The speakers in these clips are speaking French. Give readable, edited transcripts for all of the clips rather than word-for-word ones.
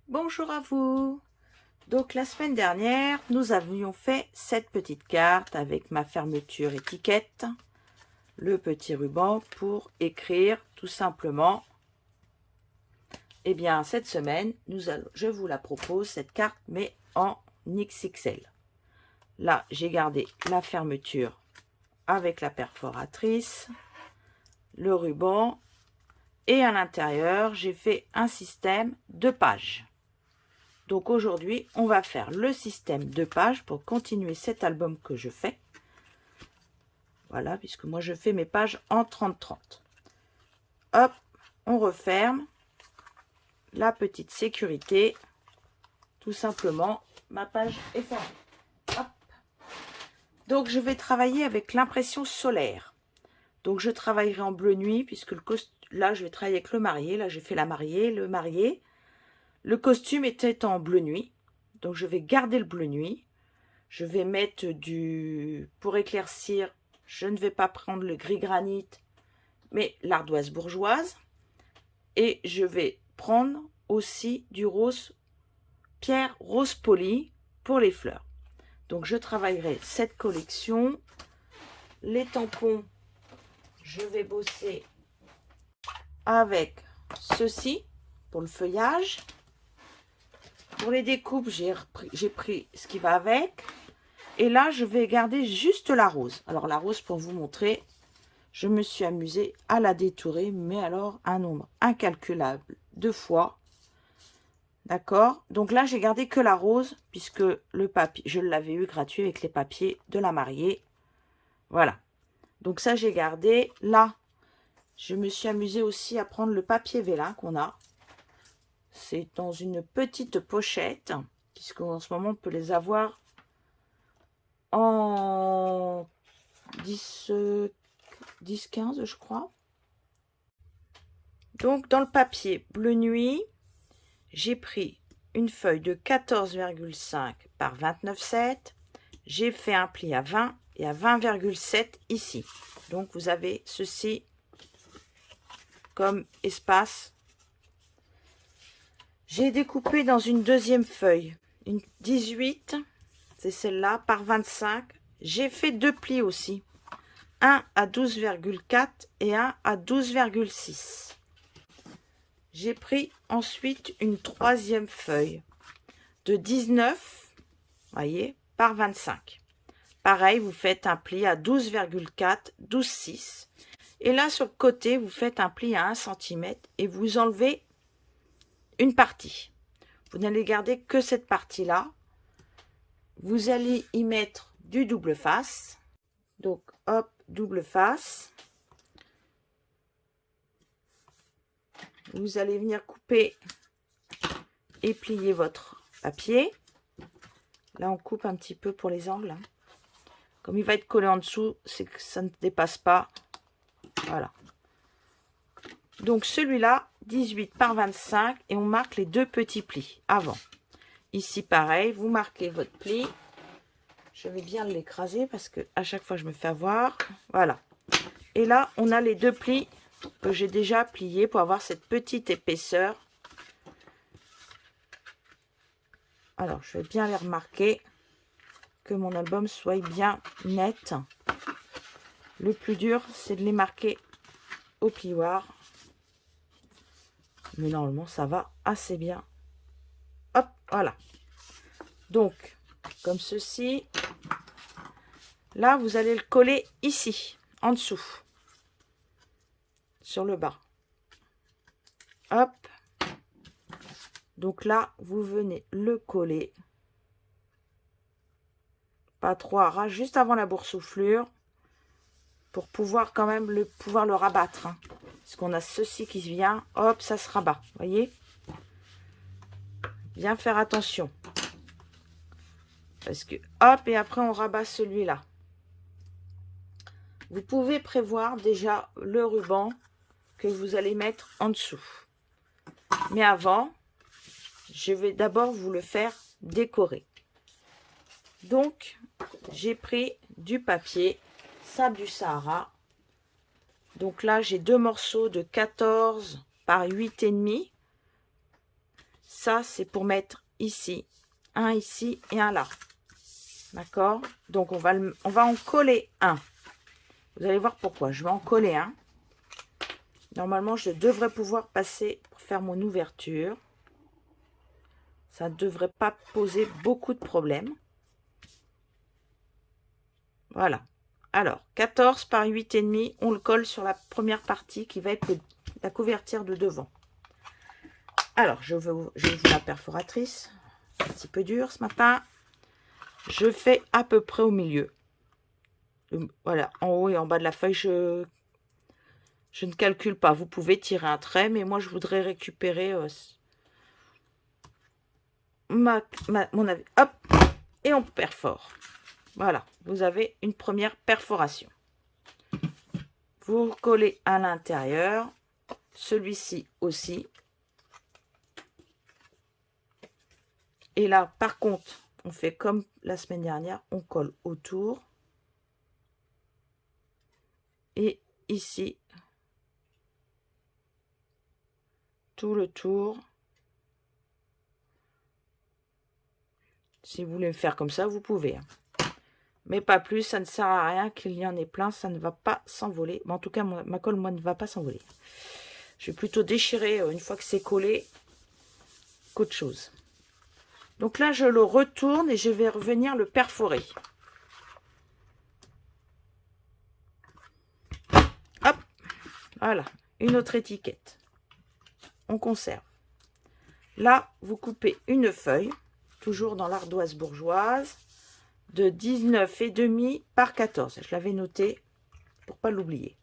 Bonjour à vous. Donc la semaine dernière, nous avions fait cette petite carte avec ma fermeture étiquette, le petit ruban pour écrire tout simplement. Eh bien cette semaine, je vous la propose, cette carte, mais en XXL. Là, j'ai gardé la fermeture avec la perforatrice, le ruban, et à l'intérieur, j'ai fait un système de pages. Donc aujourd'hui, on va faire le système de pages pour continuer cet album que je fais. Voilà, puisque moi je fais mes pages en 30-30. Hop, on referme la petite sécurité. Tout simplement, ma page est fermée. Hop. Donc je vais travailler avec l'impression solaire. Donc je travaillerai en bleu nuit, puisque là je vais travailler avec le marié. Là j'ai fait la mariée, le marié. Le costume était en bleu nuit, donc je vais garder le bleu nuit. Je vais mettre pour éclaircir, je ne vais pas prendre le gris granit, mais l'ardoise bourgeoise. Et je vais prendre aussi du rose, pierre rose poli pour les fleurs. Donc je travaillerai cette collection. Les tampons, je vais bosser avec ceci pour le feuillage. Pour les découpes, j'ai pris ce qui va avec. Et là, je vais garder juste la rose. Alors, la rose, pour vous montrer, je me suis amusée à la détourer, mais alors un nombre incalculable de fois. D'accord? Donc là, j'ai gardé que la rose, puisque le papier, je l'avais eu gratuit avec les papiers de la mariée. Voilà. Donc ça, j'ai gardé. Là, je me suis amusée aussi à prendre le papier vélin qu'on a. C'est dans une petite pochette, puisqu'en ce moment, on peut les avoir en 10-15, je crois. Donc, dans le papier bleu nuit, j'ai pris une feuille de 14,5 par 29,7. J'ai fait un pli à 20 et à 20,7 ici. Donc, vous avez ceci comme espace. J'ai découpé dans une deuxième feuille, une 18, c'est celle-là, par 25. J'ai fait deux plis aussi, un à 12,4 et un à 12,6. J'ai pris ensuite une troisième feuille de 19, voyez, par 25. Pareil, vous faites un pli à 12,4, 12,6. Et là, sur le côté, vous faites un pli à 1 cm et vous enlevez une partie. Vous n'allez garder que cette partie-là. Vous allez y mettre du double face. Donc, hop, double face. Vous allez venir couper et plier votre papier. Là, on coupe un petit peu pour les angles. Comme il va être collé en dessous, c'est que ça ne dépasse pas. Voilà. Donc, celui-là, 18 par 25, et on marque les deux petits plis avant. Ici, pareil, vous marquez votre pli. Je vais bien l'écraser parce que à chaque fois, je me fais avoir. Voilà. Et là, on a les deux plis que j'ai déjà pliés pour avoir cette petite épaisseur. Alors, je vais bien les remarquer, que mon album soit bien net. Le plus dur, c'est de les marquer au plioir. Mais normalement, ça va assez bien. Hop, voilà. Donc, comme ceci. Là, vous allez le coller ici, en dessous. Sur le bas. Hop. Donc là, vous venez le coller. Pas trop à ras, juste avant la boursouflure. Pour pouvoir quand même le rabattre. Hein. Parce qu'on a ceci qui vient, hop, ça se rabat. Voyez? Bien faire attention. Parce que, hop, et après on rabat celui-là. Vous pouvez prévoir déjà le ruban que vous allez mettre en dessous. Mais avant, je vais d'abord vous le faire décorer. Donc, j'ai pris du papier sable du Sahara. Donc là, j'ai deux morceaux de 14 par 8,5. Ça, c'est pour mettre ici. Un ici et un là. D'accord? Donc, on va en coller un. Vous allez voir pourquoi. Je vais en coller un. Normalement, je devrais pouvoir passer pour faire mon ouverture. Ça ne devrait pas poser beaucoup de problèmes. Voilà. Alors, 14 par 8,5, on le colle sur la première partie qui va être la couverture de devant. Alors, je vais ouvrir la perforatrice. Un petit peu dur ce matin. Je fais à peu près au milieu. Voilà, en haut et en bas de la feuille, je ne calcule pas. Vous pouvez tirer un trait, mais moi, je voudrais récupérer mon avis. Hop, et on perfore. Voilà, vous avez une première perforation. Vous collez à l'intérieur, celui-ci aussi. Et là, par contre, on fait comme la semaine dernière, on colle autour. Et ici, tout le tour. Si vous voulez faire comme ça, vous pouvez. Mais pas plus, ça ne sert à rien qu'il y en ait plein, ça ne va pas s'envoler. En tout cas, ma colle, moi, ne va pas s'envoler. Je vais plutôt déchirer une fois que c'est collé qu'autre chose. Donc là, je le retourne et je vais revenir le perforer. Hop, voilà, une autre étiquette. On conserve. Là, vous coupez une feuille, toujours dans l'ardoise bourgeoise, de 19,5 par 14. Je l'avais noté pour pas l'oublier.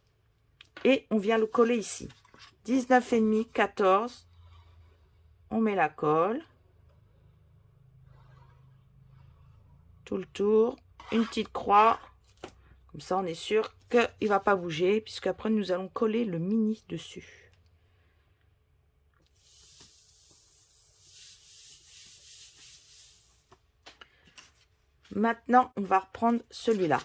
Et on vient le coller ici. 19,5, 14. On met la colle. Tout le tour. Une petite croix. Comme ça, on est sûr qu'il ne va pas bouger, puisqu'après, nous allons coller le mini dessus. Maintenant, on va reprendre celui-là.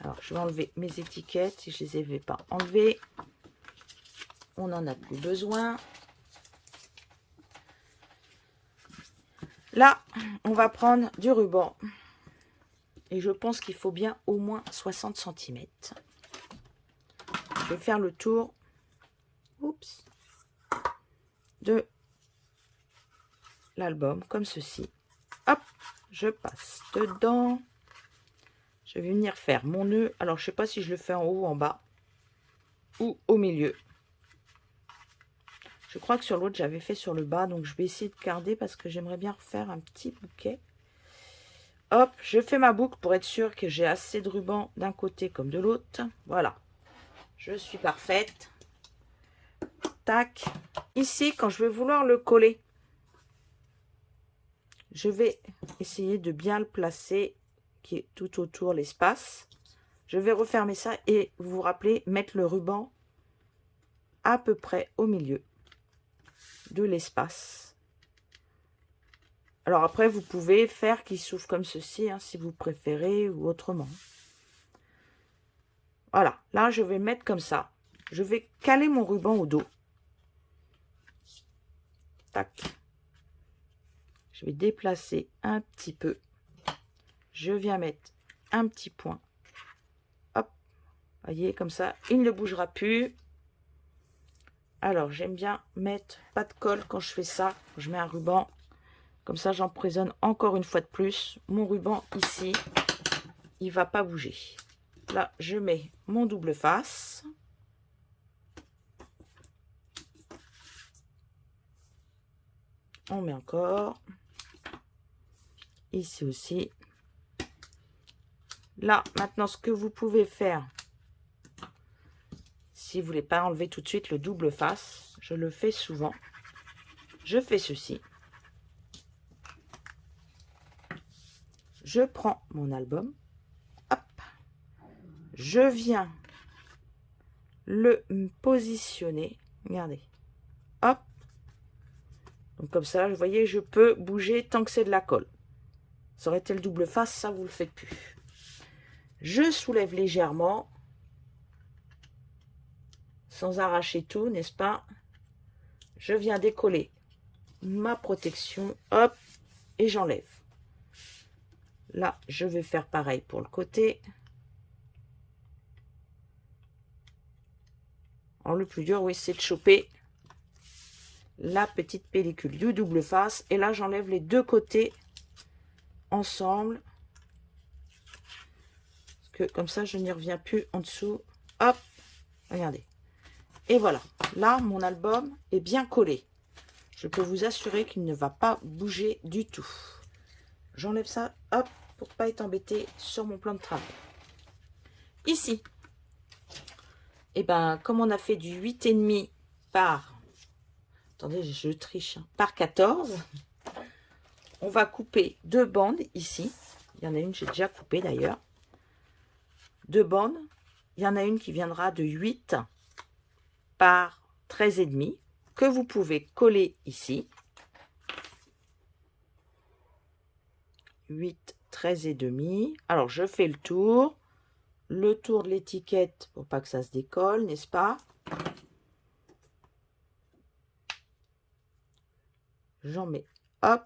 Alors, je vais enlever mes étiquettes si je ne les avais pas enlevées. On n'en a plus besoin. Là, on va prendre du ruban. Et je pense qu'il faut bien au moins 60 cm. Je vais faire le tour de l'album, comme ceci. Hop, je passe dedans. Je vais venir faire mon nœud. Alors, je ne sais pas si je le fais en haut ou en bas. Ou au milieu. Je crois que sur l'autre, j'avais fait sur le bas. Donc, je vais essayer de garder parce que j'aimerais bien refaire un petit bouquet. Hop, je fais ma boucle pour être sûr que j'ai assez de ruban d'un côté comme de l'autre. Voilà. Je suis parfaite. Tac. Ici, quand je vais vouloir le coller, je vais essayer de bien le placer, qui est tout autour l'espace. Je vais refermer ça et vous vous rappelez, mettre le ruban à peu près au milieu de l'espace. Alors après, vous pouvez faire qu'il s'ouvre comme ceci, hein, si vous préférez, ou autrement. Voilà, là je vais mettre comme ça. Je vais caler mon ruban au dos. Tac. Je vais déplacer un petit peu. Je viens mettre un petit point. Hop. Voyez, comme ça, il ne bougera plus. Alors, j'aime bien mettre pas de colle quand je fais ça. Je mets un ruban. Comme ça, j'emprisonne encore une fois de plus. Mon ruban ici, il ne va pas bouger. Là, je mets mon double face. On met encore. Ici aussi. Là, maintenant, ce que vous pouvez faire, si vous ne voulez pas enlever tout de suite le double face, je le fais souvent. Je fais ceci. Je prends mon album. Hop. Je viens le positionner. Regardez. Hop. Donc comme ça, vous voyez, je peux bouger tant que c'est de la colle. Ça aurait été le double face, ça, vous ne le faites plus. Je soulève légèrement. Sans arracher tout, n'est-ce pas? Je viens décoller ma protection, hop, et j'enlève. Là, je vais faire pareil pour le côté. Alors, le plus dur, oui, c'est de choper la petite pellicule du double face. Et là, j'enlève les deux côtés ensemble. Parce que comme ça, je n'y reviens plus en dessous. Hop, regardez. Et voilà, là, mon album est bien collé. Je peux vous assurer qu'il ne va pas bouger du tout. J'enlève ça, hop, pour pas être embêté sur mon plan de travail. Ici, et ben, comme on a fait du 8,5 par... Attendez, je triche. Hein, par 14, on va couper deux bandes ici. Il y en a une, j'ai déjà coupé d'ailleurs. Deux bandes. Il y en a une qui viendra de 8 par 13,5 que vous pouvez coller ici. 8, 13,5. Alors, je fais le tour de l'étiquette pour pas que ça se décolle, n'est-ce pas? J'en mets, hop.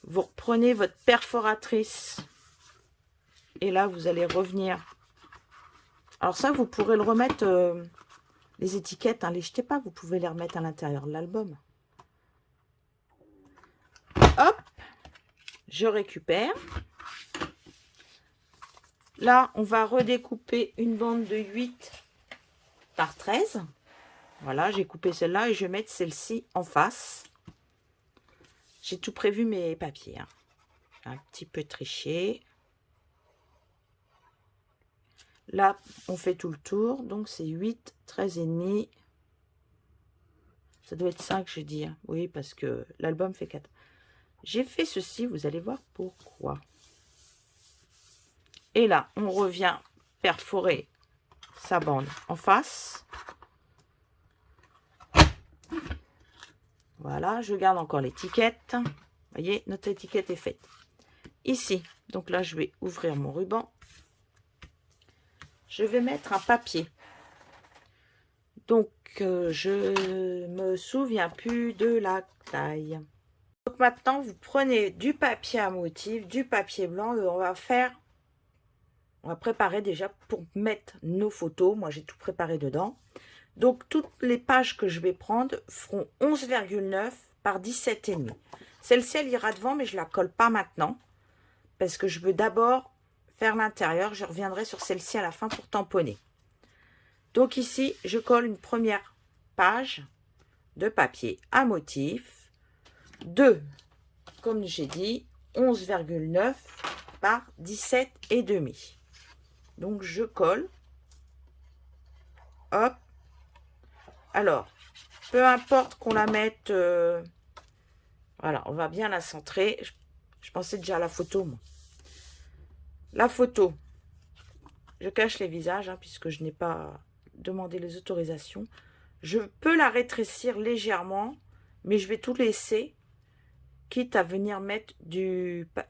Vous reprenez votre perforatrice et là, vous allez revenir. Alors ça, vous pourrez le remettre, les étiquettes, hein, les jetez pas, vous pouvez les remettre à l'intérieur de l'album. Hop, je récupère. Là, on va redécouper une bande de 8 par 13. Voilà, j'ai coupé celle-là et je vais mettre celle-ci en face. J'ai tout prévu mes papiers. Hein. Un petit peu triché. Là, on fait tout le tour. Donc, c'est 8, 13,5. Ça doit être 5, j'ai dit. Hein. Oui, parce que l'album fait 4. J'ai fait ceci, vous allez voir pourquoi. Et là, on revient perforer sa bande en face. Voilà, je garde encore l'étiquette. Vous voyez, notre étiquette est faite. Ici, donc là, je vais ouvrir mon ruban. Je vais mettre un papier. Donc, je me souviens plus de la taille. Donc maintenant, vous prenez du papier à motif, du papier blanc et on va préparer déjà pour mettre nos photos. Moi, j'ai tout préparé dedans. Donc, toutes les pages que je vais prendre feront 11,9 par 17,5. Celle-ci, elle ira devant, mais je ne la colle pas maintenant. Parce que je veux d'abord faire l'intérieur. Je reviendrai sur celle-ci à la fin pour tamponner. Donc ici, je colle une première page de papier à motif de, comme j'ai dit, 11,9 par 17,5. Donc, je colle. Hop. Alors, peu importe qu'on la mette... voilà, on va bien la centrer. Je pensais déjà à la photo, moi. La photo, je cache les visages, hein, puisque je n'ai pas demandé les autorisations. Je peux la rétrécir légèrement, mais je vais tout laisser, quitte à venir mettre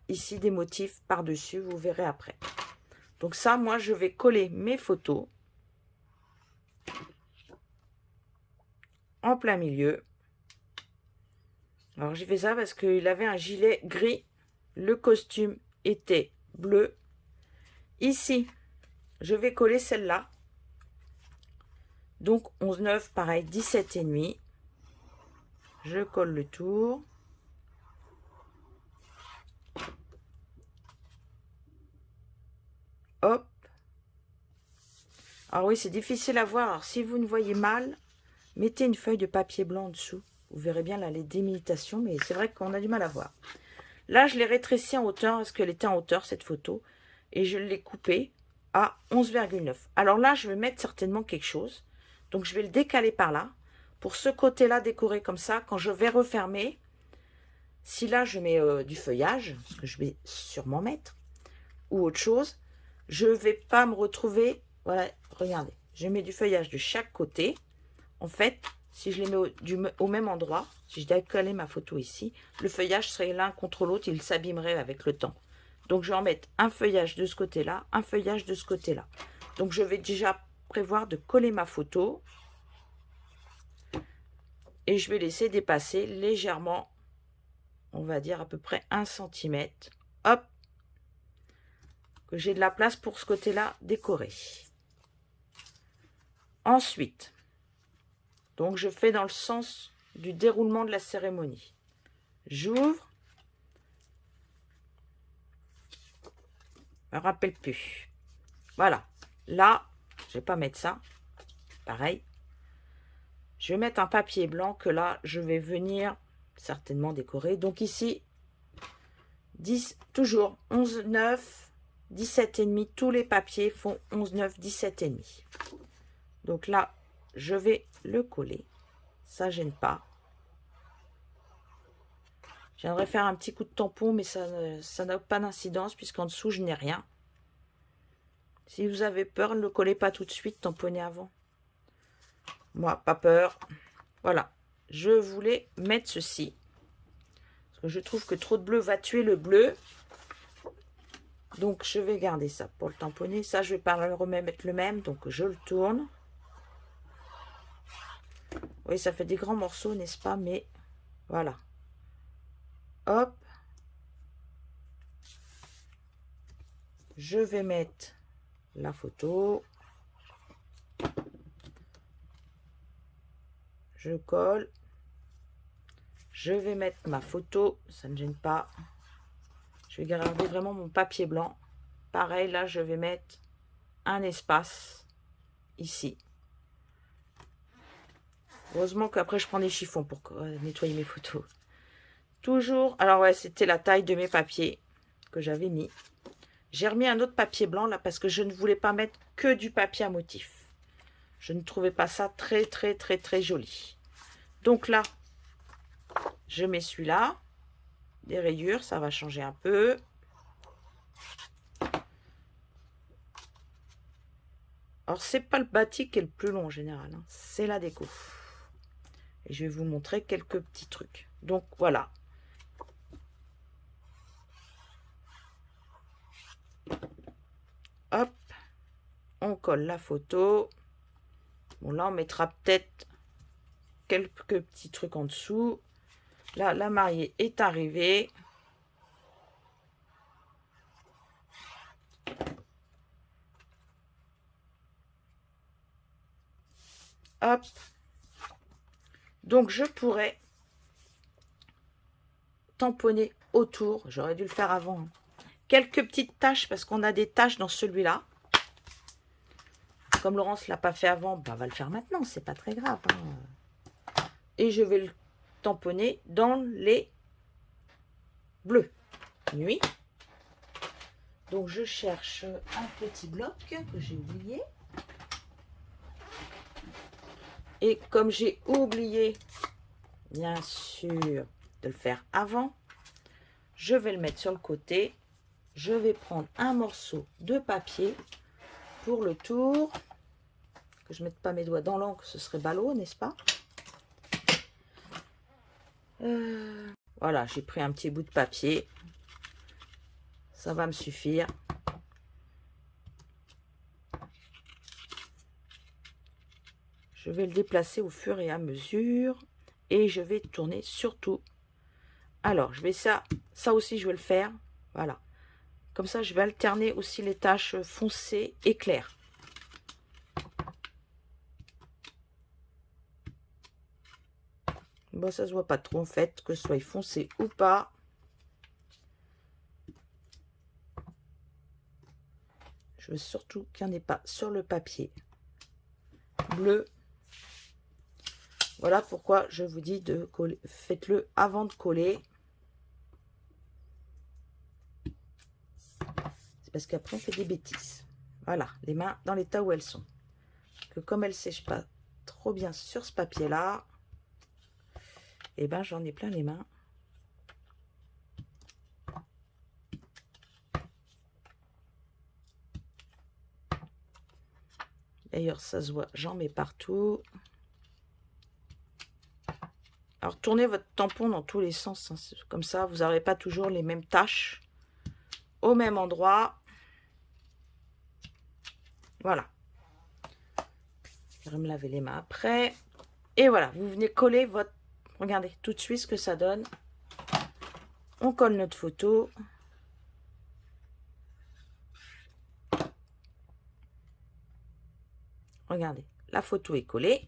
ici des motifs par-dessus, vous verrez après. Donc ça, moi, je vais coller mes photos en plein milieu. Alors, j'ai fait ça parce qu'il avait un gilet gris. Le costume était bleu. Ici, je vais coller celle-là. Donc, 11,9, pareil, 17,5. Je colle le tour. Hop. Alors oui, c'est difficile à voir. Alors, si vous ne voyez mal, mettez une feuille de papier blanc en dessous. Vous verrez bien là les délimitations, mais c'est vrai qu'on a du mal à voir. Là, je l'ai rétrécie en hauteur, parce qu'elle était en hauteur, cette photo. Et je l'ai coupée à 11,9. Alors là, je vais mettre certainement quelque chose. Donc, je vais le décaler par là. Pour ce côté-là, décorer comme ça. Quand je vais refermer, si là, je mets du feuillage, ce que je vais sûrement mettre, ou autre chose, je ne vais pas me retrouver... Voilà, regardez. Je mets du feuillage de chaque côté. En fait, si je les mets au même endroit, si je décalais ma photo ici, le feuillage serait l'un contre l'autre, il s'abîmerait avec le temps. Donc, je vais en mettre un feuillage de ce côté-là, un feuillage de ce côté-là. Donc, je vais déjà prévoir de coller ma photo. Et je vais laisser dépasser légèrement, on va dire à peu près 1 cm. Hop, que j'ai de la place pour ce côté-là décoré. Ensuite, donc je fais dans le sens du déroulement de la cérémonie. J'ouvre. Je me rappelle plus. Voilà. Là, je vais pas mettre ça. Pareil. Je vais mettre un papier blanc que là, je vais venir certainement décorer. Donc ici, 10, toujours 11, 9, 17 et demi. Tous les papiers font 11, 9, 17 et demi. Donc là, je vais le coller. Ça gêne pas. J'aimerais faire un petit coup de tampon, mais ça n'a pas d'incidence puisqu'en dessous, je n'ai rien. Si vous avez peur, ne le collez pas tout de suite, tamponnez avant. Moi, pas peur. Voilà. Je voulais mettre ceci. Parce que je trouve que trop de bleu va tuer le bleu. Donc, je vais garder ça pour le tamponner. Ça, je vais pas le remettre le même. Donc, je le tourne. Oui, ça fait des grands morceaux, n'est-ce pas? Mais voilà. Hop. Je vais mettre la photo. Je colle. Je vais mettre ma photo. Ça ne gêne pas. Je vais garder vraiment mon papier blanc. Pareil, là, je vais mettre un espace ici. Heureusement qu'après, je prends des chiffons pour nettoyer mes photos. Toujours, alors ouais, c'était la taille de mes papiers que j'avais mis. J'ai remis un autre papier blanc là parce que je ne voulais pas mettre que du papier à motif. Je ne trouvais pas ça très joli. Donc là, je mets celui-là. Des rayures, ça va changer un peu. Alors, c'est pas le batik qui est le plus long en général, hein. C'est la déco. Et je vais vous montrer quelques petits trucs. Donc, voilà. Hop. On colle la photo. Bon, là, on mettra peut-être quelques petits trucs en dessous. Là, la mariée est arrivée. Hop. Donc, je pourrais tamponner autour. J'aurais dû le faire avant, hein. Quelques petites taches, parce qu'on a des taches dans celui-là. Comme Laurence ne l'a pas fait avant, bah, on va le faire maintenant. C'est pas très grave, hein. Et je vais le tamponner dans les bleus. Nuit. Donc, je cherche un petit bloc que j'ai oublié. Et comme j'ai oublié, bien sûr, de le faire avant, je vais le mettre sur le côté. Je vais prendre un morceau de papier pour le tour. Que je ne mette pas mes doigts dans l'encre, ce serait ballot, n'est-ce pas? Voilà, j'ai pris un petit bout de papier. Ça va me suffire. Je vais le déplacer au fur et à mesure. Et je vais tourner surtout. Alors, je vais ça aussi, je vais le faire. Voilà. Comme ça, je vais alterner aussi les taches foncées et claires. Bon, ça se voit pas trop en fait, que ce soit foncé ou pas. Je veux surtout qu'il n'y en ait pas sur le papier bleu. Voilà pourquoi je vous dis de coller. Faites-le avant de coller. C'est parce qu'après on fait des bêtises. Voilà, les mains dans l'état où elles sont. Que comme elles ne sèchent pas trop bien sur ce papier-là, et ben j'en ai plein les mains. D'ailleurs, ça se voit, j'en mets partout. Alors, tournez votre tampon dans tous les sens, hein. Comme ça, vous n'aurez pas toujours les mêmes taches au même endroit. Voilà. Je vais me laver les mains après. Et voilà, vous venez coller votre Regardez tout de suite ce que ça donne. On colle notre photo. Regardez, la photo est collée.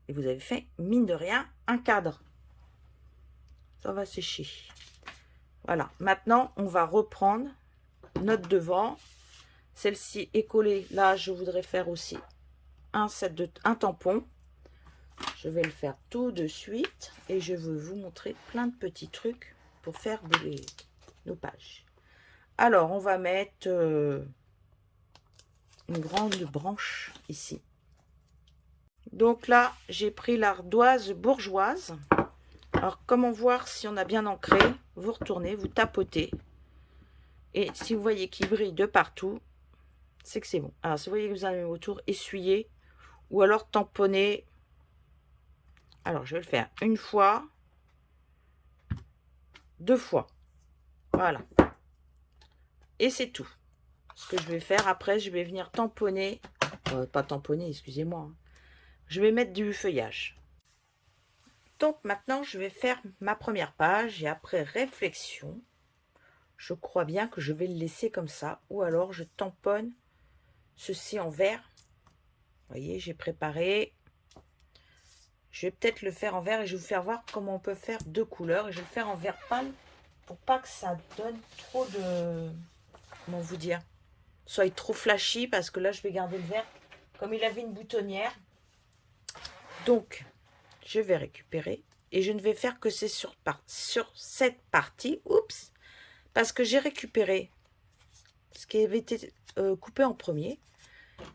Et vous avez fait, mine de rien, un cadre. Ça va sécher. Voilà. Maintenant, on va reprendre notre devant. Celle-ci est collée. Là, je voudrais faire aussi un tampon. Je vais le faire tout de suite. Et je veux vous montrer plein de petits trucs pour faire nos pages. Alors, on va mettre une grande branche ici. Donc là, j'ai pris l'ardoise bourgeoise. Alors, comment voir si on a bien ancré? Vous retournez, vous tapotez. Et si vous voyez qu'il brille de partout, c'est que c'est bon. Alors, si vous voyez que vous avez autour, essuyez. Ou alors tamponnez. Alors, je vais le faire une fois. 2 fois. Voilà. Et c'est tout. Ce que je vais faire après, je vais venir tamponner. Pas tamponner, excusez-moi. Je vais mettre du feuillage. Donc maintenant, je vais faire ma première page et après réflexion, je crois bien que je vais le laisser comme ça. Ou alors, je tamponne ceci en vert. Vous voyez, j'ai préparé. Je vais peut-être le faire en vert et je vais vous faire voir comment on peut faire 2 couleurs. Et je vais le faire en vert pâle pour pas que ça donne trop de... Comment vous dire? Soit trop flashy parce que là, je vais garder le vert. Comme il avait une boutonnière. Donc, je vais récupérer. Et je ne vais faire que c'est sur cette partie. Oups! Parce que j'ai récupéré ce qui avait été coupé en premier.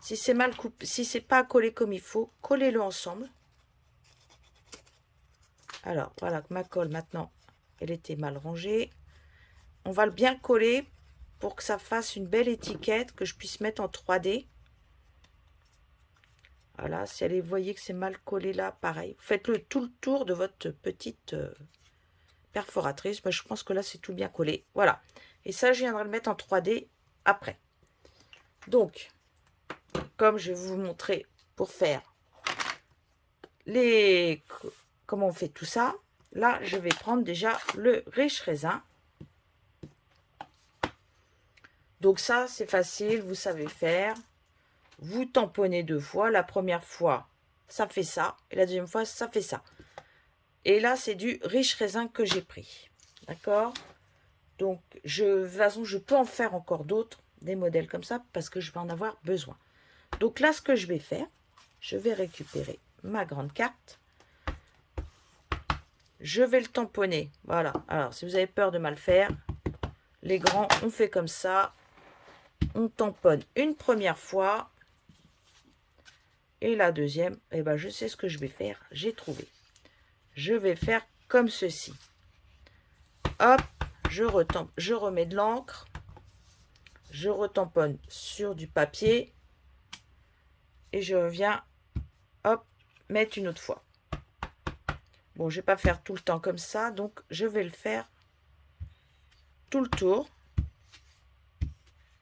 Si c'est mal coupé, si c'est pas collé comme il faut, collez-le ensemble. Alors, voilà, ma colle maintenant, elle était mal rangée. On va le bien coller pour que ça fasse une belle étiquette que je puisse mettre en 3D. Voilà, si vous voyez que c'est mal collé là, pareil. Faites-le tout le tour de votre petite perforatrice. Moi, je pense que là, c'est tout bien collé. Voilà. Et ça, je viendrai le mettre en 3D après. Donc, comme je vais vous montrer pour faire comment on fait tout ça, là, je vais prendre déjà le riche raisin. Donc ça, c'est facile, vous savez faire. Vous tamponnez 2 fois. La première fois, ça fait ça. Et la deuxième fois, ça fait ça. Et là, c'est du riche raisin que j'ai pris. D'accord? Donc, de toute façon, je peux en faire encore d'autres, des modèles comme ça, parce que je vais en avoir besoin. Donc là, ce que je vais faire, je vais récupérer ma grande carte. Je vais le tamponner. Voilà. Alors, si vous avez peur de mal faire, les grands, on fait comme ça. On tamponne une première fois. Et la deuxième, eh ben, je sais ce que je vais faire. J'ai trouvé. Je vais faire comme ceci. Hop, je remets de l'encre. Je retamponne sur du papier. Et je reviens, hop, mettre une autre fois. Bon, je ne vais pas faire tout le temps comme ça. Donc, je vais le faire tout le tour.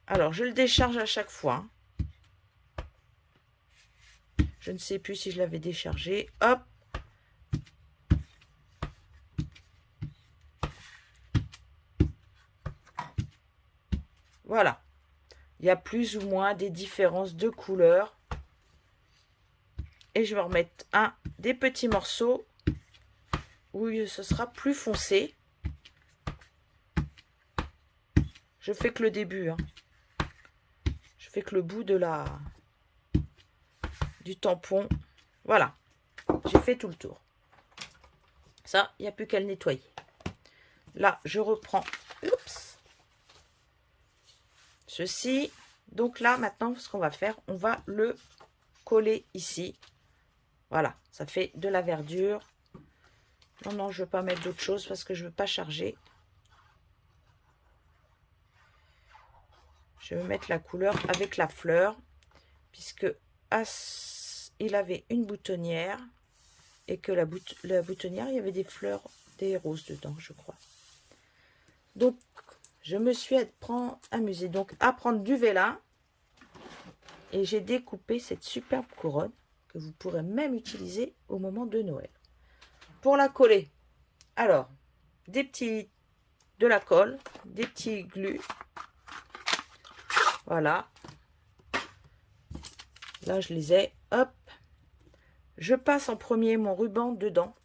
Alors, je le décharge à chaque fois. Je ne sais plus si je l'avais déchargé. Hop. Voilà. Il y a plus ou moins des différences de couleurs. Et je vais remettre des petits morceaux où ce sera plus foncé. Je fais que le début. Hein. Je fais que le bout du tampon. Voilà. J'ai fait tout le tour. Ça, il n'y a plus qu'à le nettoyer. Là, je reprends. Oups. Ceci. Donc là, maintenant, ce qu'on va faire, on va le coller ici. Voilà, ça fait de la verdure. Non, non, je ne veux pas mettre d'autre chose parce que je ne veux pas charger. Je vais mettre la couleur avec la fleur. Puisque il avait une boutonnière. Et que la boutonnière, il y avait des fleurs, des roses dedans, je crois. Donc, je me suis amusée donc à prendre du vélin. Et j'ai découpé cette superbe couronne que vous pourrez même utiliser au moment de Noël. pour la coller, alors, de la colle, des petits glus. Voilà. Là, je les ai. Hop. Je passe en premier mon ruban dedans.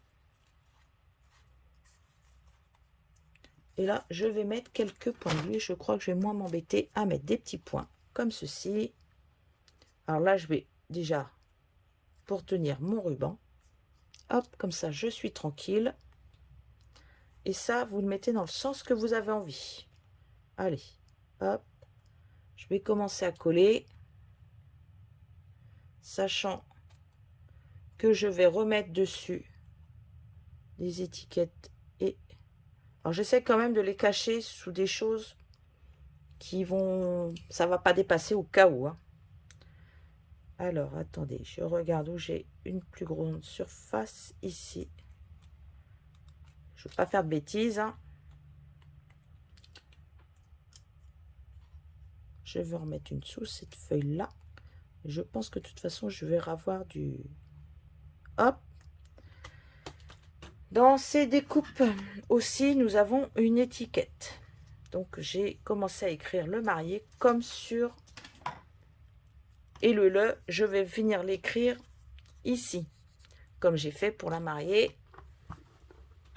Et là, je vais mettre quelques points de glue. Je crois que je vais moins m'embêter à mettre des petits points comme ceci. Alors là, je vais déjà pour tenir mon ruban. Hop, comme ça, je suis tranquille. Et ça, vous le mettez dans le sens que vous avez envie. Allez, hop. Je vais commencer à coller. Sachant que je vais remettre dessus des étiquettes. Et alors, j'essaie quand même de les cacher sous des choses qui vont... Ça va pas dépasser au cas où. Hein. Alors, attendez, je regarde où j'ai une plus grande surface ici. Je ne veux pas faire de bêtises. Hein. Je vais en remettre une sous cette feuille-là. Je pense que de toute façon, je vais avoir du... Hop. Dans ces découpes aussi, nous avons une étiquette. Donc, j'ai commencé à écrire le marié comme sur... Et le, je vais venir l'écrire ici. Comme j'ai fait pour la mariée.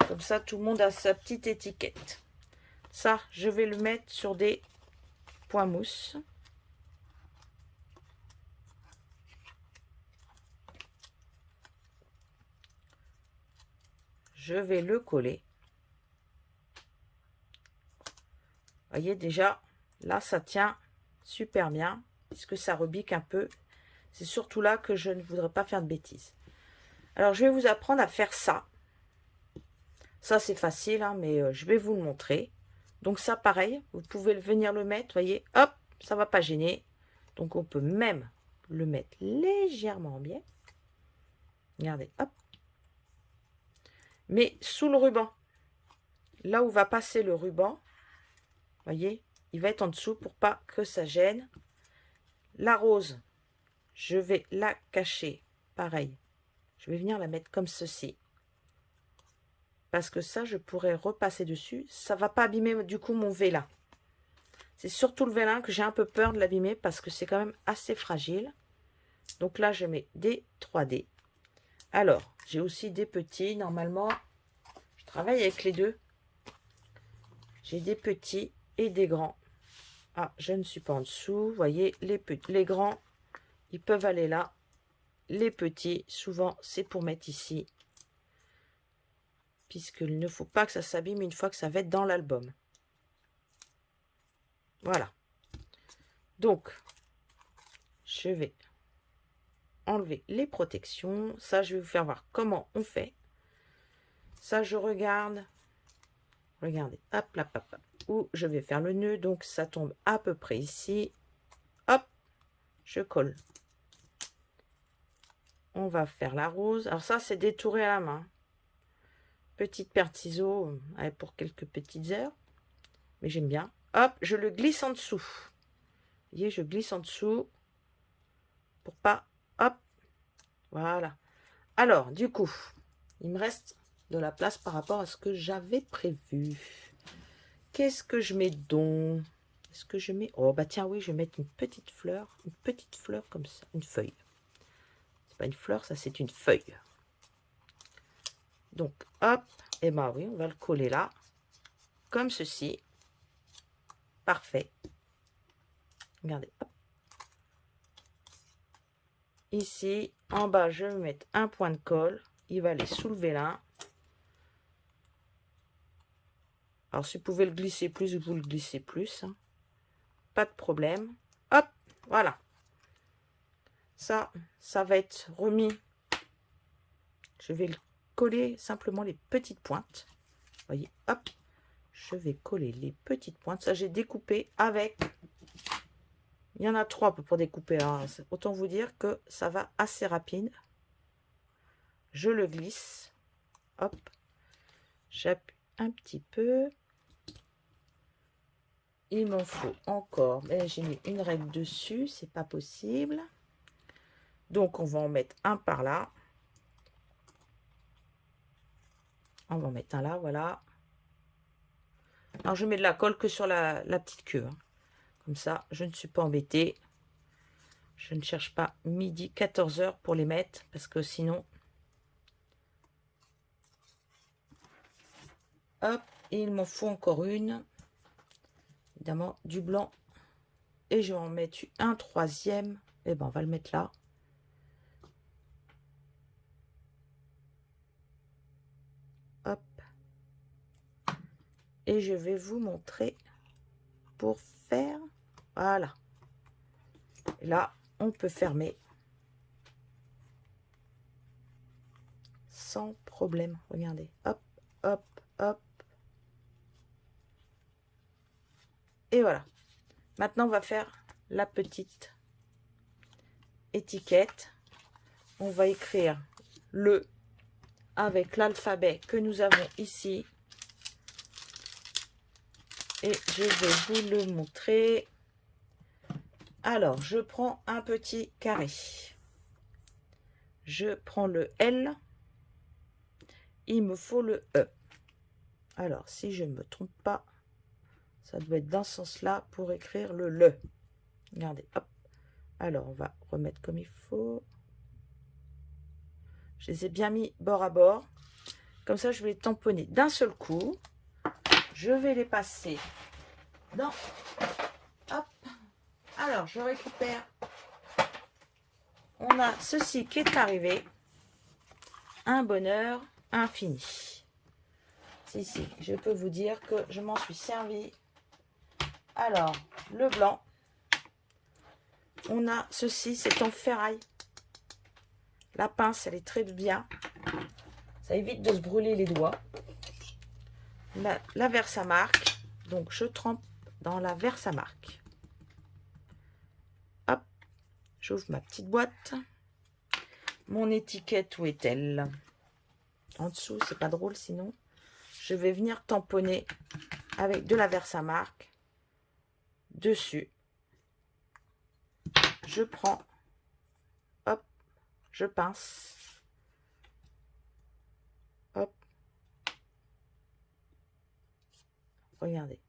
Comme ça, tout le monde a sa petite étiquette. Ça, je vais le mettre sur des points mousse. Je vais le coller. Vous voyez déjà, là, ça tient super bien. Puisque ça rebique un peu. C'est surtout là que je ne voudrais pas faire de bêtises. Alors, je vais vous apprendre à faire ça. Ça, c'est facile, hein, mais je vais vous le montrer. Donc, ça, pareil, vous pouvez venir le mettre, voyez, hop, ça ne va pas gêner. Donc, on peut même le mettre légèrement bien. Regardez, hop. Mais sous le ruban. Là où va passer le ruban, voyez, il va être en dessous pour pas que ça gêne. La rose, je vais la cacher, pareil. Je vais venir la mettre comme ceci. Parce que ça, je pourrais repasser dessus. Ça ne va pas abîmer du coup mon vélin. C'est surtout le vélin que j'ai un peu peur de l'abîmer parce que c'est quand même assez fragile. Donc là, je mets des 3D. Alors, j'ai aussi des petits. Normalement, je travaille avec les deux. J'ai des petits et des grands. Ah, je ne suis pas en dessous. Vous voyez, les grands, ils peuvent aller là. Les petits, souvent, c'est pour mettre ici. Puisqu'il ne faut pas que ça s'abîme une fois que ça va être dans l'album. Voilà. Donc, je vais enlever les protections. Ça, je vais vous faire voir comment on fait. Ça, je regarde. Regardez, hop, là, hop, hop, où je vais faire le nœud. Donc, ça tombe à peu près ici. Hop, je colle. On va faire la rose. Alors ça, c'est détouré à la main. Petite paire de ciseaux pour quelques petites heures. Mais j'aime bien. Hop, je le glisse en dessous. Vous voyez, je glisse en dessous. Pour pas... Hop, voilà. Alors, du coup, il me reste de la place par rapport à ce que j'avais prévu. Qu'est-ce que je mets donc? Est-ce que je mets... Oh, bah tiens, oui, je vais mettre une petite fleur comme ça, une feuille. C'est pas une fleur, ça, c'est une feuille. Donc, hop, et bah oui, on va le coller là, comme ceci. Parfait. Regardez, hop. Ici, en bas, je vais mettre un point de colle. Il va aller soulever là. Alors, si vous pouvez le glisser plus, vous le glissez plus. Hein. Pas de problème. Hop, voilà. Ça va être remis. Je vais le coller simplement les petites pointes. Vous voyez, hop. Je vais coller les petites pointes. Ça, j'ai découpé avec... Il y en a 3 pour découper. Alors, autant vous dire que ça va assez rapide. Je le glisse. Hop. J'appuie un petit peu. Il m'en faut encore. Mais j'ai mis une règle dessus. C'est pas possible. Donc, on va en mettre un par là. On va en mettre un là, voilà. Alors, je mets de la colle que sur la petite queue. Hein. Comme ça, je ne suis pas embêtée. Je ne cherche pas midi 14 h pour les mettre. Parce que sinon... Hop, et il m'en faut encore une. Évidemment, du blanc. Et je vais en mettre un troisième. Et ben, on va le mettre là. Hop. Et je vais vous montrer pour faire... Voilà. Et là, on peut fermer. Sans problème. Regardez. Hop, hop, hop. Et voilà. Maintenant, on va faire la petite étiquette. On va écrire le avec l'alphabet que nous avons ici. Et je vais vous le montrer. Alors, je prends un petit carré. Je prends le L. Il me faut le E. Alors, si je ne me trompe pas, ça doit être dans ce sens-là pour écrire le LE. Regardez, hop. Alors, on va remettre comme il faut. Je les ai bien mis bord à bord. Comme ça, je vais les tamponner d'un seul coup. Je vais les passer dans... Hop. Alors, je récupère. On a ceci qui est arrivé. Un bonheur infini. Si, je peux vous dire que je m'en suis servi. Alors, le blanc. On a ceci, c'est en ferraille. La pince, elle est très bien. Ça évite de se brûler les doigts. La Versamark. Donc, je trempe dans la Versamark. Hop. J'ouvre ma petite boîte. Mon étiquette, où est-elle? En dessous, c'est pas drôle sinon. Je vais venir tamponner avec de la Versamark dessus. Je prends, hop, je pince, hop, regardez.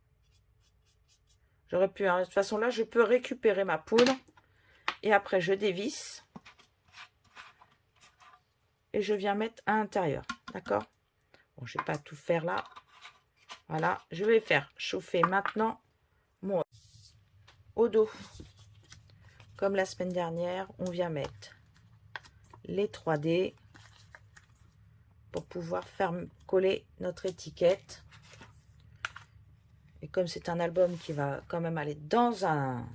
J'aurais pu, hein, de toute façon là, je peux récupérer ma poudre et après je dévisse et je viens mettre à l'intérieur, d'accord? Bon, je vais pas tout faire là. Voilà, je vais faire chauffer maintenant mon au dos. Comme la semaine dernière, on vient mettre les 3D pour pouvoir faire coller notre étiquette. Et comme c'est un album qui va quand même aller dans un...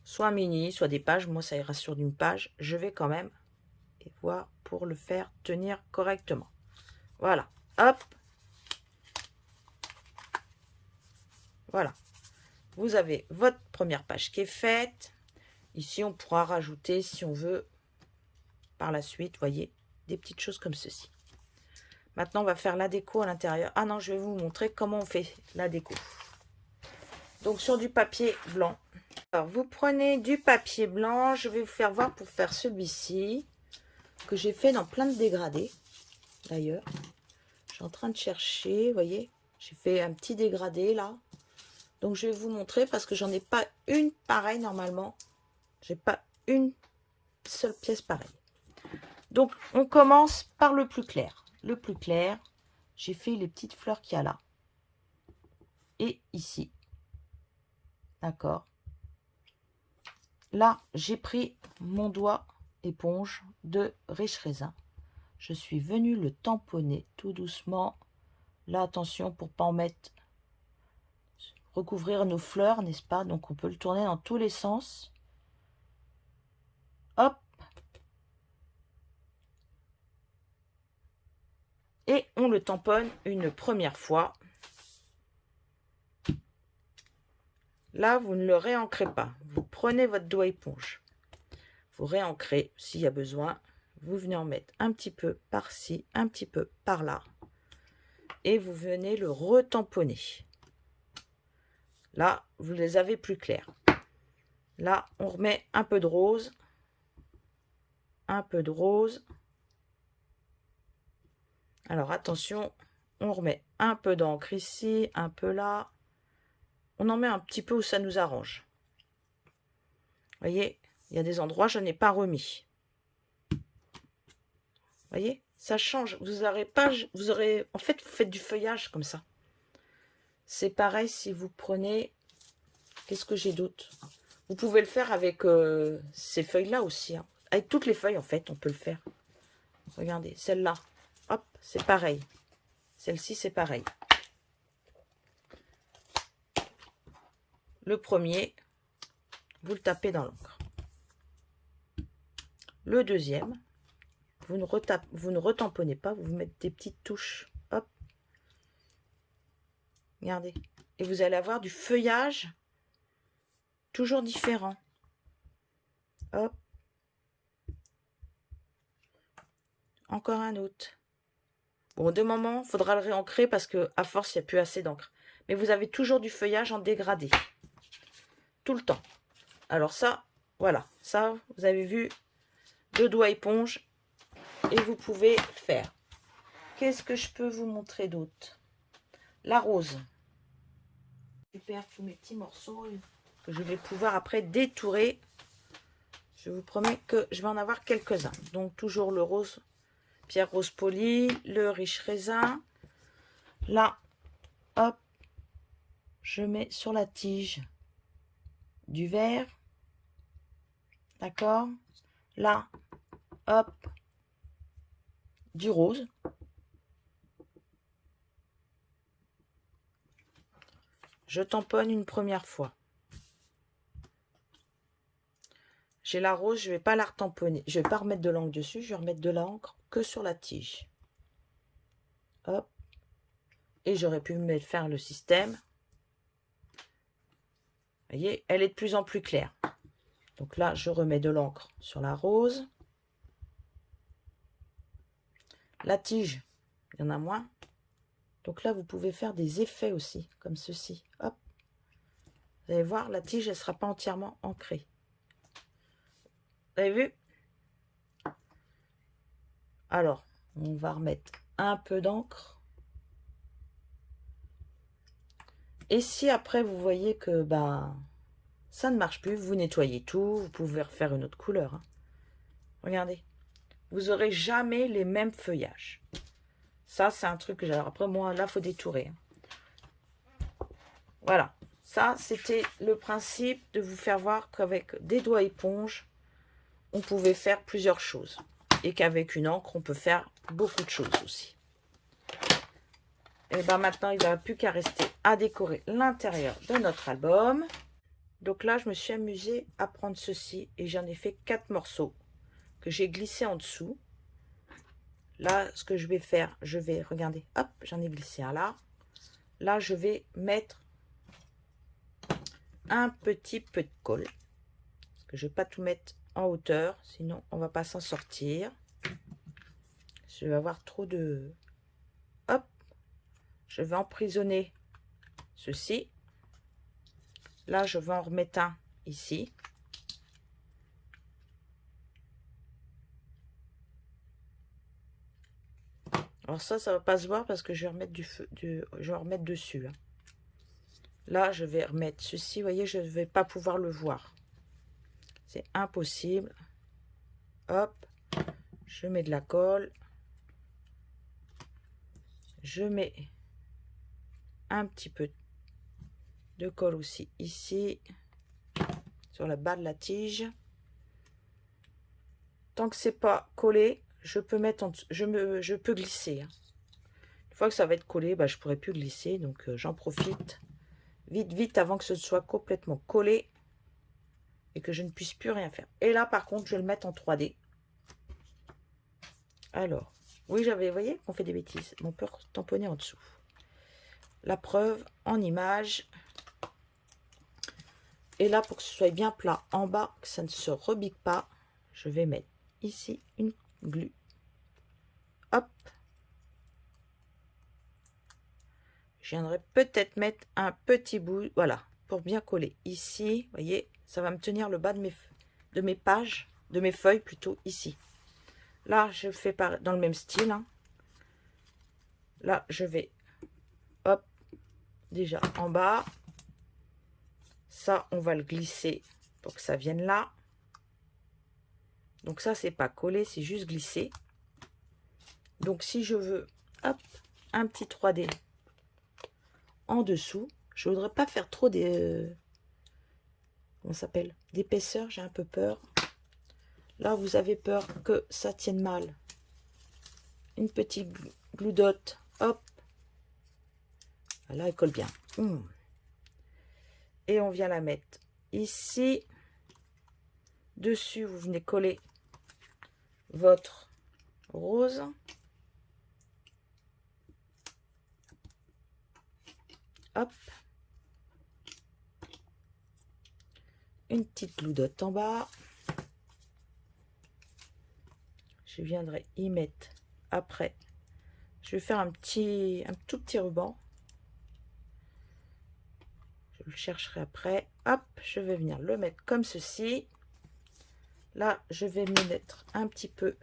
soit mini, soit des pages, moi ça ira sur une page, je vais quand même voir pour le faire tenir correctement. Voilà, hop. Voilà. Vous avez votre première page qui est faite. Ici, on pourra rajouter, si on veut, par la suite, voyez, des petites choses comme ceci. Maintenant, on va faire la déco à l'intérieur. Ah non, je vais vous montrer comment on fait la déco. Donc, sur du papier blanc. Alors, vous prenez du papier blanc. Je vais vous faire voir pour faire celui-ci, que j'ai fait dans plein de dégradés, d'ailleurs. Je suis en train de chercher, vous voyez. J'ai fait un petit dégradé, là. Donc, je vais vous montrer parce que j'en ai pas une pareille, normalement. J'ai pas une seule pièce pareille. Donc, on commence par le plus clair. Le plus clair, j'ai fait les petites fleurs qu'il y a là. Et ici. D'accord. Là, j'ai pris mon doigt éponge de Riche Raisin. Je suis venue le tamponner tout doucement. Là, attention pour pas en mettre... recouvrir nos fleurs, n'est-ce pas? Donc, on peut le tourner dans tous les sens. Hop. Et on le tamponne une première fois. Là, vous ne le réancrez pas. Vous prenez votre doigt éponge. Vous réancrez s'il y a besoin. Vous venez en mettre un petit peu par-ci, un petit peu par-là. Et vous venez le retamponner. Là, vous les avez plus clairs. Là, on remet un peu de rose. Un peu de rose. Alors attention, on remet un peu d'encre ici, un peu là. On en met un petit peu où ça nous arrange. Vous voyez, il y a des endroits, je n'ai pas remis. Vous voyez, ça change. Vous aurez pas, vous aurez, en fait, vous faites du feuillage comme ça. C'est pareil si vous prenez, qu'est-ce que j'ai d'autre? Vous pouvez le faire avec ces feuilles-là aussi. Hein. Avec toutes les feuilles, en fait, on peut le faire. Regardez, celle-là, hop, c'est pareil. Celle-ci, c'est pareil. Le premier, vous le tapez dans l'encre. Le deuxième, vous ne retamponnez pas, vous mettez des petites touches. Hop. Regardez. Et vous allez avoir du feuillage toujours différent. Hop. Encore un autre. Bon, de moment, il faudra le réancrer parce que à force, il n'y a plus assez d'encre. Mais vous avez toujours du feuillage en dégradé. Tout le temps. Alors ça, voilà. Ça, vous avez vu, 2 doigts éponge. Et vous pouvez faire. Qu'est-ce que je peux vous montrer d'autre? La rose. Je perds tous mes petits morceaux que je vais pouvoir après détourer. Je vous promets que je vais en avoir quelques-uns. Donc toujours le rose, pierre rose polie, le riche raisin. Là, hop, je mets sur la tige du vert. D'accord? Là, hop, du rose. Je tamponne une première fois. J'ai la rose, je ne vais pas la retamponner. Je ne vais pas remettre de l'encre dessus, je vais remettre de l'encre que sur la tige. Hop. Et j'aurais pu me faire le système. Vous voyez, elle est de plus en plus claire. Donc là, je remets de l'encre sur la rose. La tige, il y en a moins. Donc là, vous pouvez faire des effets aussi, comme ceci. Hop. Vous allez voir, la tige, elle ne sera pas entièrement ancrée. Vous avez vu? Alors, on va remettre un peu d'encre. Et si après, vous voyez que bah, ça ne marche plus, vous nettoyez tout, vous pouvez refaire une autre couleur. Hein. Regardez. Vous n'aurez jamais les mêmes feuillages. Ça, c'est un truc que j'ai. Après, moi, là, il faut détourer. Voilà. Ça, c'était le principe de vous faire voir qu'avec des doigts éponges, on pouvait faire plusieurs choses. Et qu'avec une encre, on peut faire beaucoup de choses aussi. Et bien maintenant, il ne va plus qu'à rester à décorer l'intérieur de notre album. Donc là, je me suis amusée à prendre ceci. Et j'en ai fait 4 morceaux que j'ai glissés en dessous. Là, ce que je vais faire, je vais, regardez, hop, j'en ai glissé un là. Là, je vais mettre un petit peu de colle. Parce que je ne vais pas tout mettre en hauteur, sinon on ne va pas s'en sortir. Je vais avoir trop de... Hop, je vais emprisonner ceci. Là, je vais en remettre un ici. Alors ça va pas se voir parce que je vais remettre je vais remettre dessus. Hein. Là, je vais remettre ceci. Vous voyez, je ne vais pas pouvoir le voir. C'est impossible. Hop, je mets de la colle. Je mets un petit peu de colle aussi ici, sur le bas de la tige. Tant que c'est pas collé, je peux mettre je peux glisser. Hein. Une fois que ça va être collé, bah, je pourrai plus glisser, donc j'en profite vite avant que ce soit complètement collé et que je ne puisse plus rien faire. Et là, par contre, je vais le mettre en 3D. Alors, oui, vous voyez qu'on fait des bêtises. On peut tamponner en dessous. La preuve en image. Et là, pour que ce soit bien plat en bas, que ça ne se rebique pas, je vais mettre ici une glu. Hop. Je viendrai peut-être mettre un petit bout, voilà, pour bien coller ici. Vous voyez, ça va me tenir le bas de mes pages, de mes feuilles plutôt ici. Là, je fais dans le même style. Hein. Là, je vais, hop, déjà en bas. Ça, on va le glisser pour que ça vienne là. Donc ça, c'est pas collé, c'est juste glissé. Donc si je veux, hop, un petit 3D en dessous, je voudrais pas faire trop des... comment ça s'appelle? D'épaisseur, j'ai un peu peur. Là, vous avez peur que ça tienne mal. Une petite glue dot, hop. Là, elle colle bien. Et on vient la mettre ici. Dessus, vous venez coller votre rose. Hop. Une petite glue dot en bas. Je viendrai y mettre après. Je vais faire un tout petit ruban. Je le chercherai après. Hop, je vais venir le mettre comme ceci. Là, je vais me mettre un petit peu,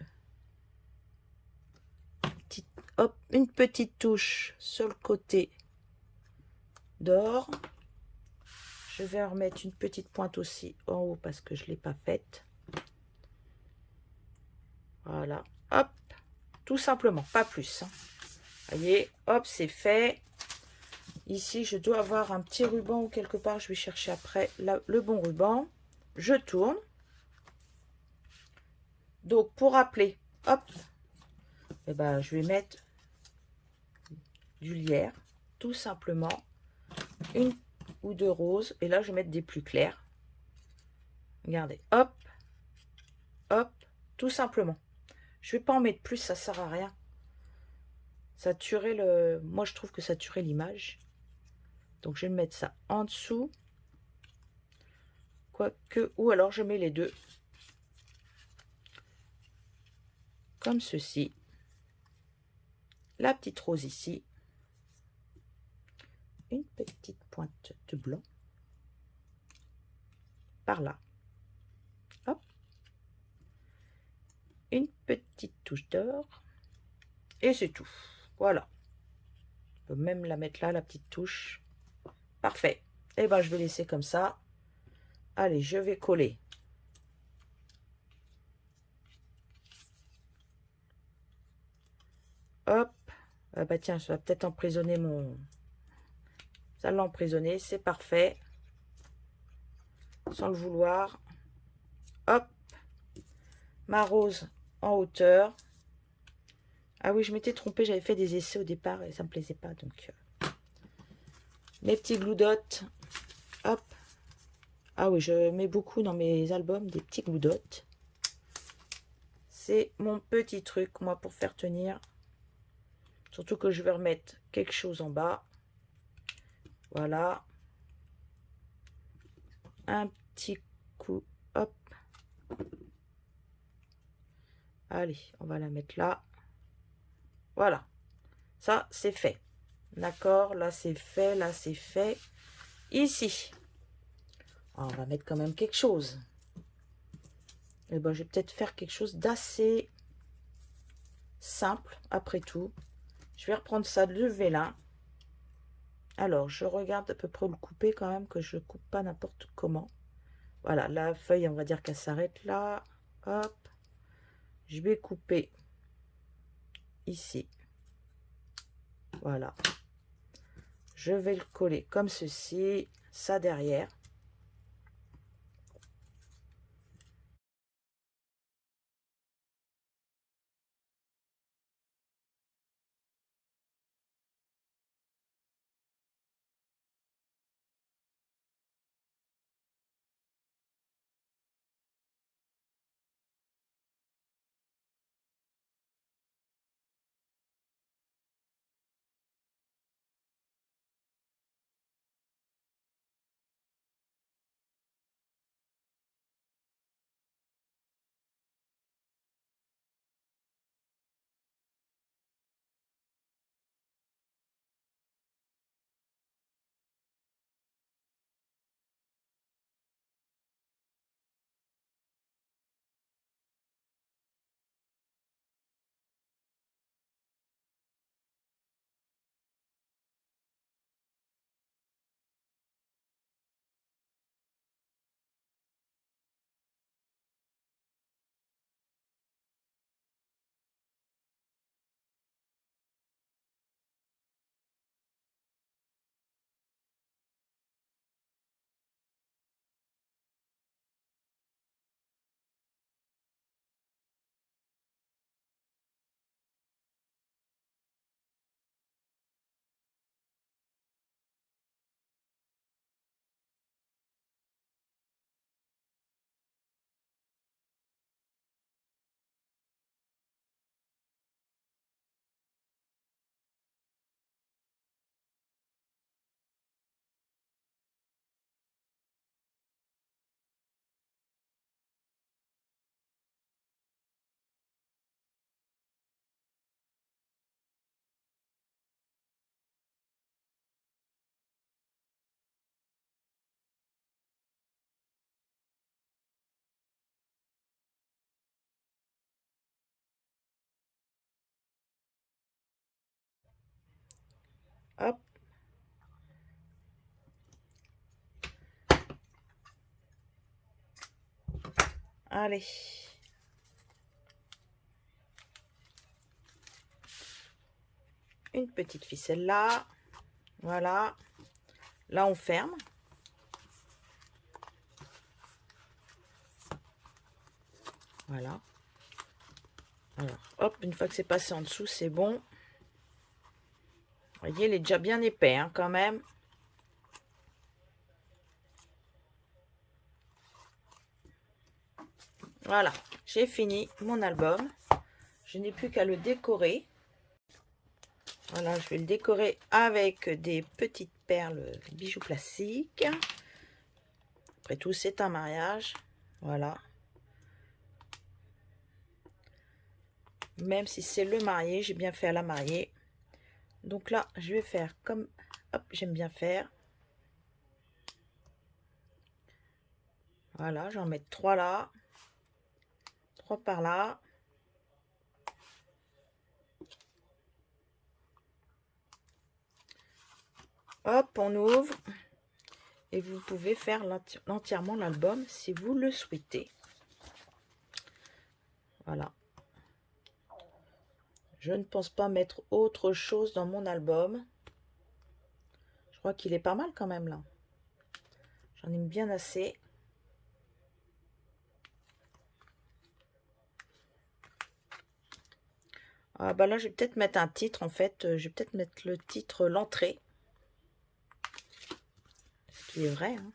hop, une petite touche sur le côté d'or. Je vais en remettre une petite pointe aussi en haut parce que je ne l'ai pas faite. Voilà, hop, tout simplement, pas plus. Voyez, hop, c'est fait. Ici, je dois avoir un petit ruban ou quelque part. Je vais chercher après le bon ruban. Je tourne. Donc, pour appeler, hop, et ben, je vais mettre du lierre, tout simplement. Une ou deux roses. Et là, je vais mettre des plus clairs. Regardez, hop, hop, tout simplement. Je vais pas en mettre plus, ça sert à rien. Ça tuerait le... Moi, je trouve que ça tuerait l'image. Donc, je vais mettre ça en dessous. Quoique, ou alors je mets les deux. Comme ceci. La petite rose ici. Une petite pointe de blanc. Par là. Hop. Une petite touche d'or. Et c'est tout. Voilà. On peut même la mettre là, la petite touche. Parfait. Et ben, je vais laisser comme ça. Allez, je vais coller. Hop. Ah bah tiens, ça va peut-être emprisonner mon... Ça l'a emprisonné, c'est parfait. Sans le vouloir. Hop. Ma rose en hauteur. Ah oui, je m'étais trompée, j'avais fait des essais au départ et ça me plaisait pas. Donc, mes petits glue dots. Hop. Ah oui, je mets beaucoup dans mes albums des petits glue dots. C'est mon petit truc, moi, pour faire tenir. Surtout que je vais remettre quelque chose en bas. Voilà. Un petit coup. Hop. Allez, on va la mettre là. Voilà. Ça, c'est fait. D'accord, là, c'est fait. Là, c'est fait. Ici. Ah, on va mettre quand même quelque chose. Et ben, je vais peut-être faire quelque chose d'assez simple, après tout. Je vais reprendre ça de vélin. Alors, je regarde à peu près le couper quand même, que je ne coupe pas n'importe comment. Voilà, la feuille, on va dire qu'elle s'arrête là. Hop. Je vais couper ici. Voilà. Je vais le coller comme ceci, ça derrière. Hop. Allez. Une petite ficelle là. Voilà. Là, on ferme. Voilà. Alors, hop, une fois que c'est passé en dessous, c'est bon. Vous voyez, il est déjà bien épais, hein, quand même. Voilà, j'ai fini mon album. Je n'ai plus qu'à le décorer. Voilà, je vais le décorer avec des petites perles bijoux plastiques. Après tout, c'est un mariage. Voilà. Même si c'est le marié, j'ai bien fait à la mariée. Donc là, je vais faire comme... Hop, j'aime bien faire. Voilà, j'en mets 3 là. 3 par là. Hop, on ouvre. Et vous pouvez faire entièrement l'album si vous le souhaitez. Voilà. Je ne pense pas mettre autre chose dans mon album. Je crois qu'il est pas mal quand même là. J'en aime bien assez. Ah bah là, je vais peut-être mettre un titre en fait. Je vais peut-être mettre le titre l'entrée. Ce qui est vrai. Hein.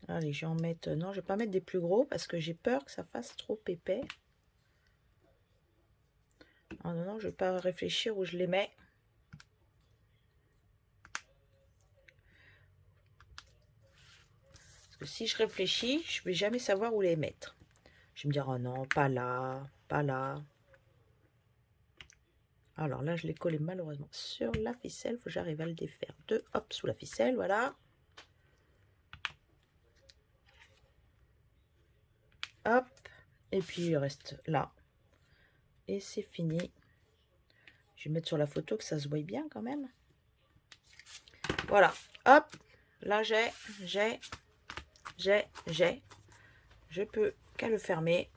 Allez, je vais en mettre... Non, je vais pas mettre des plus gros parce que j'ai peur que ça fasse trop épais. Ah non, non, je vais pas réfléchir où je les mets. Parce que si je réfléchis, je vais jamais savoir où les mettre. Je vais me dire, oh non, pas là, pas là. Alors là, je l'ai collé malheureusement sur la ficelle. Il faut que j'arrive à le défaire. Hop, sous la ficelle, voilà. Hop. Et puis, il reste là. Et c'est fini. Je vais mettre sur la photo que ça se voit bien quand même. Voilà. Hop. Là, j'ai. Je peux qu'à le fermer.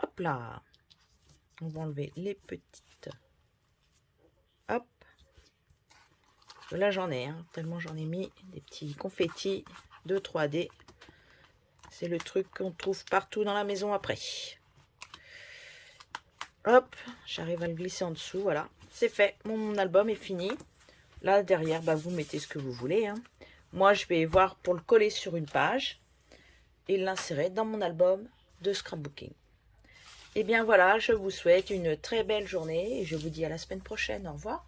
Hop là. On va enlever les petites. Hop. Là, j'en ai, hein, tellement j'en ai mis des petits confettis de 3D. C'est le truc qu'on trouve partout dans la maison après. Hop, j'arrive à le glisser en dessous, voilà. C'est fait, mon album est fini. Là, derrière, bah, vous mettez ce que vous voulez. Hein. Moi, je vais voir pour le coller sur une page et l'insérer dans mon album de scrapbooking. Et bien voilà, je vous souhaite une très belle journée et je vous dis à la semaine prochaine. Au revoir.